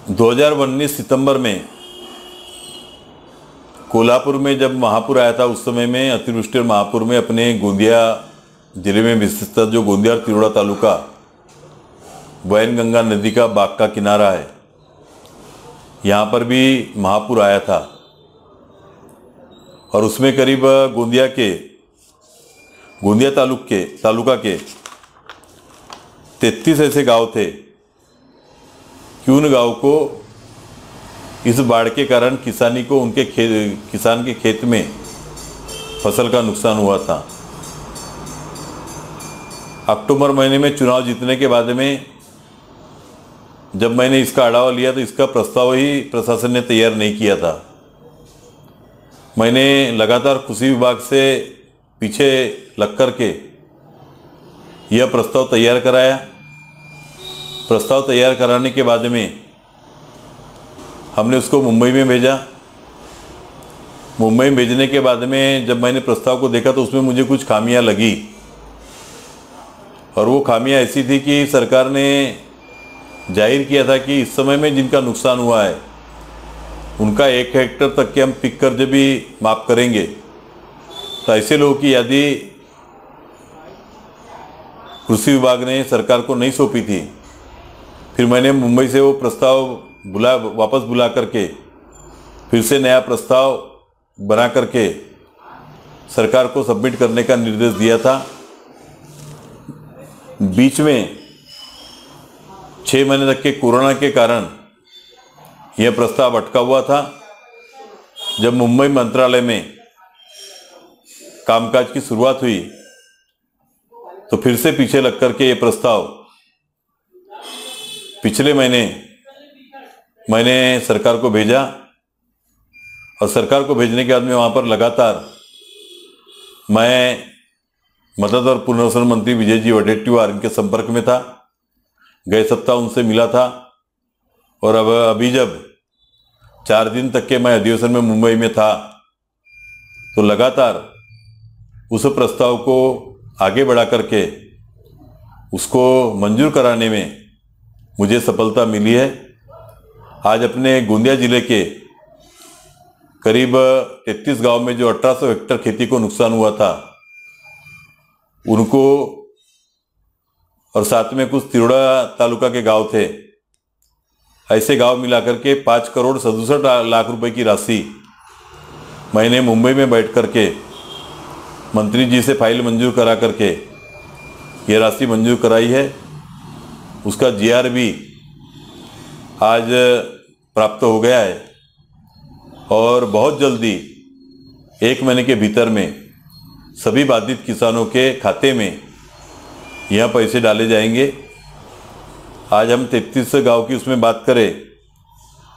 2019 सितंबर में कोल्हापुर में जब महापुर आया था, उस समय में अतिवृष्टि और महापुर में अपने गोंदिया जिले में विस्तार जो गोंदिया और तिरोड़ा तालुका वैनगंगा नदी का बाग का किनारा है, यहाँ पर भी महापुर आया था। और उसमें करीब गोंदिया तालुका के 33 ऐसे गांव थे कि उन गांव को इस बाढ़ के कारण किसान के खेत में फसल का नुकसान हुआ था। अक्टूबर महीने में चुनाव जीतने के बाद में जब मैंने इसका आढावा लिया तो इसका प्रस्ताव ही प्रशासन ने तैयार नहीं किया था। मैंने लगातार कृषि विभाग से पीछे लग कर के यह प्रस्ताव तैयार कराया। प्रस्ताव तैयार कराने के बाद में हमने उसको मुंबई में भेजा। मुंबई में भेजने के बाद में जब मैंने प्रस्ताव को देखा तो उसमें मुझे कुछ खामियां लगी, और वो खामियां ऐसी थी कि सरकार ने जाहिर किया था कि इस समय में जिनका नुकसान हुआ है उनका 1 हेक्टेयर तक के हम पीक कर्ज भी माफ़ करेंगे। तो ऐसे लोगों की यादी कृषि विभाग ने सरकार को नहीं सौंपी थी। फिर मैंने मुंबई से वो प्रस्ताव वापस बुला करके फिर से नया प्रस्ताव बना करके सरकार को सबमिट करने का निर्देश दिया था। बीच में 6 महीने तक के कोरोना के कारण यह प्रस्ताव अटका हुआ था। जब मुंबई मंत्रालय में कामकाज की शुरुआत हुई तो फिर से पीछे लग करके ये प्रस्ताव पिछले महीने मैंने सरकार को भेजा, और सरकार को भेजने के बाद में वहाँ पर लगातार मैं मदद और पुनर्वसन मंत्री विजय जी वडेट्टीवार इनके संपर्क में था। गए सप्ताह उनसे मिला था, और अब अभी जब 4 दिन तक के मैं अधिवेशन में मुंबई में था तो लगातार उस प्रस्ताव को आगे बढ़ा करके उसको मंजूर कराने में मुझे सफलता मिली है। आज अपने गोंदिया जिले के करीब 33 गांव में जो 1800 हेक्टेयर खेती को नुकसान हुआ था उनको, और साथ में कुछ तिरोड़ा तालुका के गांव थे, ऐसे गांव मिलाकर के 5,67,00,000 रुपए की राशि मैंने मुंबई में बैठ करके मंत्री जी से फाइल मंजूर करा करके ये राशि मंजूर कराई है। उसका GR भी आज प्राप्त हो गया है, और बहुत जल्दी 1 महीने के भीतर में सभी बाधित किसानों के खाते में यह पैसे डाले जाएंगे। आज हम 33 गांव की उसमें बात करें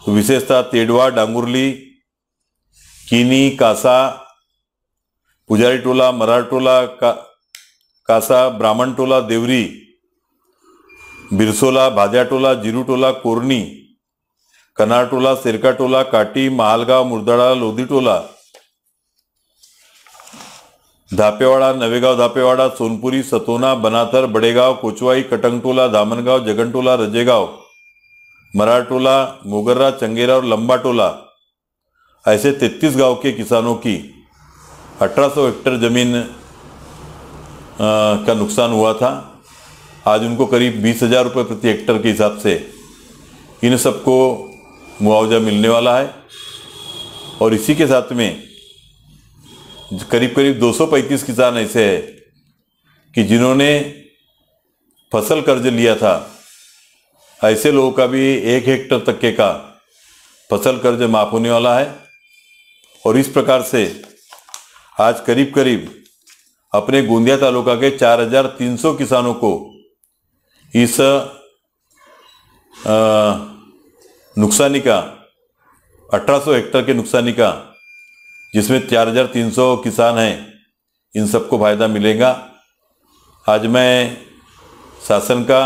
तो विशेषतः तेडवा, डांगुरली, कीनी, कासा, पुजारी टोला, मरार टोला, कासा, ब्राह्मण टोला, देवरी, बिरसोला, भाद्या टोला, जीरू टोला, कोरनी, कनार टोला, सेरका टोला, काटी, महालगांव, मुर्दाळा, लोधी टोला, धापेवाड़ा, नवेगांव धापेवाड़ा, सोनपुरी, सतोना, बनाथर, बड़ेगांव, कोचवाई, कटंगटोला, धामनगांव, जगनटोला, रजेगांव, मरार टोला, मोगर्रा, चंगेरा और लंबा टोला, ऐसे 33 गांव के किसानों की 1800 हेक्टेयर जमीन का नुकसान हुआ था। आज उनको करीब 20,000 रुपये प्रति हेक्टेयर के हिसाब से इन सबको मुआवजा मिलने वाला है। और इसी के साथ में करीब 235 किसान ऐसे हैं कि जिन्होंने फसल कर्ज लिया था, ऐसे लोगों का भी 1 हेक्टेयर तक के का फसल कर्ज माफ होने वाला है। और इस प्रकार से आज करीब अपने गोंदिया तालुका के 4,300 किसानों को इस नुकसानी का 1800 हेक्टेयर के नुकसानी का, जिसमें 4,300 किसान हैं, इन सबको फायदा मिलेगा। आज मैं शासन का,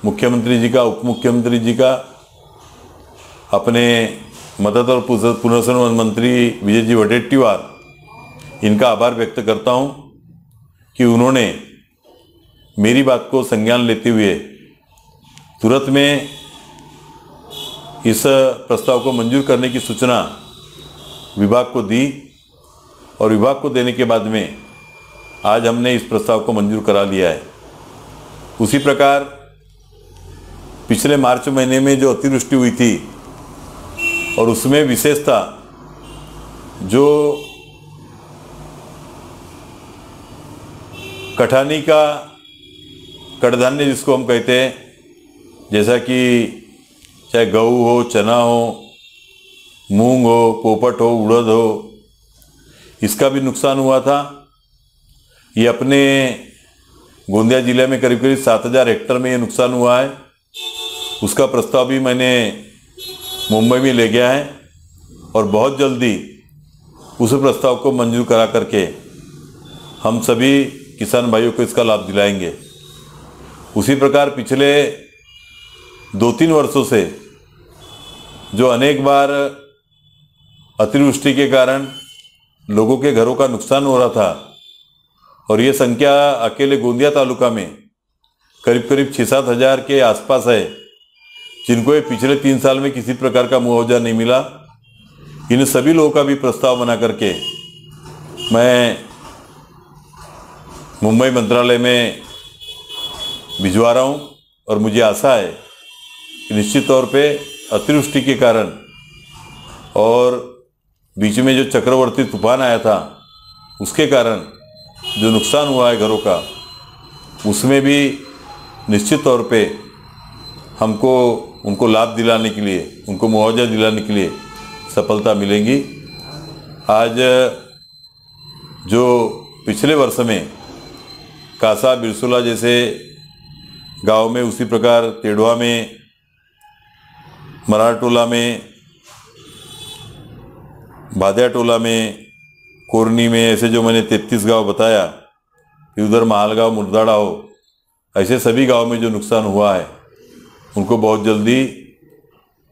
मुख्यमंत्री जी का, उप मुख्यमंत्री जी का, अपने मदद और पुनर्वसन मंत्री विजय जी वडेट्टीवार इनका आभार व्यक्त करता हूं कि उन्होंने मेरी बात को संज्ञान लेते हुए तुरंत में इस प्रस्ताव को मंजूर करने की सूचना विभाग को दी और विभाग को देने के बाद में आज हमने इस प्रस्ताव को मंजूर करा लिया है। उसी प्रकार पिछले मार्च महीने में जो अतिवृष्टि हुई थी और उसमें विशेषता जो कठानी का कड़धान्य जिसको हम कहते हैं, जैसा कि चाहे गेहूँ हो, चना हो, मूंग हो, पोपट हो, उड़द हो, इसका भी नुकसान हुआ था। ये अपने गोंदिया जिले में करीब करीब 7,000 हेक्टेयर में ये नुकसान हुआ है। उसका प्रस्ताव भी मैंने मुंबई में ले गया है और बहुत जल्दी उस प्रस्ताव को मंजूर करा करके हम सभी किसान भाइयों को इसका लाभ दिलाएंगे। उसी प्रकार पिछले 2-3 वर्षों से जो अनेक बार अतिवृष्टि के कारण लोगों के घरों का नुकसान हो रहा था और ये संख्या अकेले गोंदिया तालुका में करीब करीब 6-7 हज़ार के आसपास है, जिनको ये पिछले 3 साल में किसी प्रकार का मुआवजा नहीं मिला। इन सभी लोगों का भी प्रस्ताव बना करके मैं मुंबई मंत्रालय में भिजवा रहा हूँ और मुझे आशा है कि निश्चित तौर पे अतिवृष्टि के कारण और बीच में जो चक्रवर्ती तूफान आया था उसके कारण जो नुकसान हुआ है घरों का, उसमें भी निश्चित तौर पे हमको उनको लाभ दिलाने के लिए, उनको मुआवजा दिलाने के लिए सफलता मिलेगी। आज जो पिछले वर्ष में कासा, बिरसुला जैसे गांव में, उसी प्रकार तेड़वा में, मराठटोला में, भादिया टोला में, कोरनी में, ऐसे जो मैंने 33 गांव बताया, फिर उधर महालगांव, मुर्दाड़ा हो, ऐसे सभी गांव में जो नुकसान हुआ है उनको बहुत जल्दी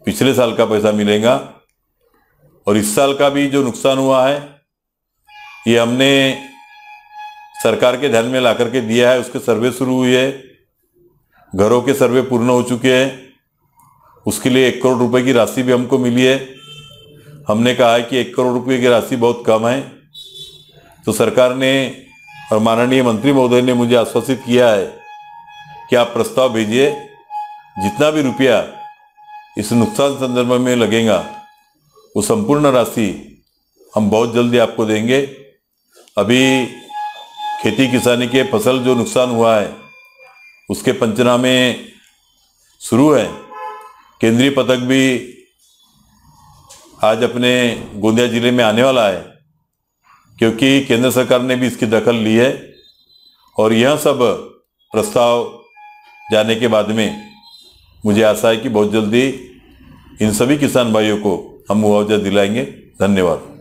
पिछले साल का पैसा मिलेगा। और इस साल का भी जो नुकसान हुआ है ये हमने सरकार के ध्यान में ला करके दिया है। उसके सर्वे शुरू हुई है, घरों के सर्वे पूर्ण हो चुके हैं। उसके लिए 1 करोड़ रुपए की राशि भी हमको मिली है। हमने कहा है कि 1 करोड़ रुपए की राशि बहुत कम है, तो सरकार ने और माननीय मंत्री महोदय ने मुझे आश्वासित किया है कि आप प्रस्ताव भेजिए, जितना भी रुपया इस नुकसान संदर्भ में लगेगा वो संपूर्ण राशि हम बहुत जल्दी आपको देंगे। अभी खेती किसानी के फसल जो नुकसान हुआ है उसके पंचनामे शुरू है। केंद्रीय पथक भी आज अपने गोंदिया जिले में आने वाला है, क्योंकि केंद्र सरकार ने भी इसकी दखल ली है। और यह सब प्रस्ताव जाने के बाद में मुझे आशा है कि बहुत जल्दी इन सभी किसान भाइयों को हम मुआवजा दिलाएंगे। धन्यवाद।